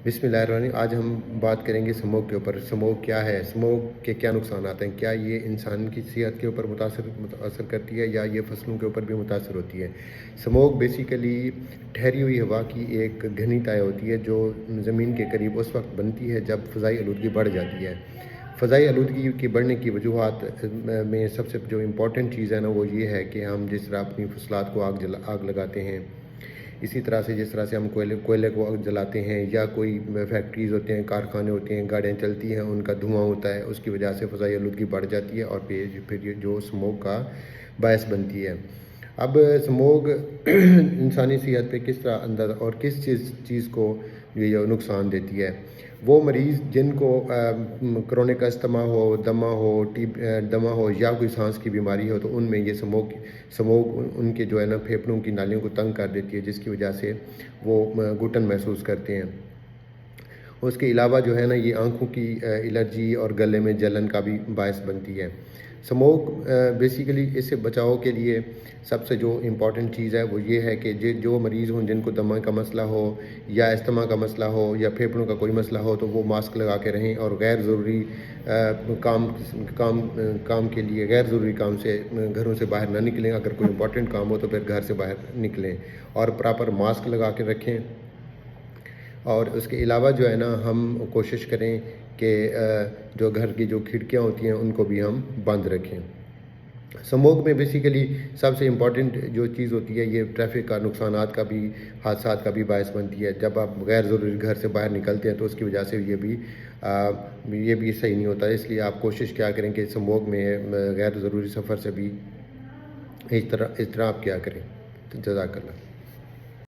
बिस्मिल्लाहिर्रहमानिर्रहीम। आज हम बात करेंगे स्मोक के ऊपर। स्मोक क्या है, स्मोक के क्या नुकसान आते हैं, क्या ये इंसान की सेहत के ऊपर मुतासर करती है या ये फसलों के ऊपर भी मुतासर होती है। स्मोक बेसिकली ठहरी हुई हवा की एक घनीताय होती है जो ज़मीन के करीब उस वक्त बनती है जब फ़ज़ाई आलूदगी बढ़ जाती है। फ़ज़ाई आलूदगी के बढ़ने की वजूहात में सबसे जो इम्पॉर्टेंट चीज़ है ना, वो ये है कि हम जिस तरह अपनी फसलात को आग लगाते हैं, इसी तरह से जिस तरह से हम कोयले को जलाते हैं या कोई फैक्ट्रीज़ होते हैं, कारखाने होते हैं, गाड़ियाँ चलती हैं, उनका धुआं होता है, उसकी वजह से फ़ज़ाई आलूदगी बढ़ जाती है और फिर ये जो स्मोक का बायस बनती है। अब स्मोक इंसानी सेहत पे किस तरह अंदर और किस चीज़ को ये नुकसान देती है। वो मरीज़ जिनको क्रोनिक अस्थमा हो, दमा हो या कोई सांस की बीमारी हो, तो उनमें ये स्मोक उनके जो है ना फेफड़ों की नालियों को तंग कर देती है, जिसकी वजह से वो घुटन महसूस करते हैं। उसके अलावा जो है ना, ये आँखों की एलर्जी और गले में जलन का भी बायस बनती है। स्मोक बेसिकली इससे बचाव के लिए सबसे जो इम्पॉर्टेंट चीज़ है वो ये है कि जो मरीज़ हों, जिनको दमा का मसला हो या अस्थमा का मसला हो या फेफड़ों का कोई मसला हो, तो वो मास्क लगा के रहें और गैर ज़रूरी काम के लिए गैर ज़रूरी काम से घरों से बाहर ना निकलें। अगर कोई इम्पॉर्टेंट काम हो तो फिर घर से बाहर निकलें और प्रॉपर मास्क लगा के रखें। और उसके अलावा जो है ना, हम कोशिश करें कि जो घर की जो खिड़कियाँ होती हैं उनको भी हम बंद रखें। स्मोक में बेसिकली सबसे इम्पॉर्टेंट जो चीज़ होती है, ये ट्रैफिक का नुकसानात का भी, हादसात का भी बायस बनती है। जब आप गैर ज़रूरी घर से बाहर निकलते हैं तो उसकी वजह से ये भी सही नहीं होता है। इसलिए आप कोशिश क्या करें कि स्मोक में गैर ज़रूरी सफ़र से भी इस तरह आप क्या करें। तो जज़ाकल्लाह।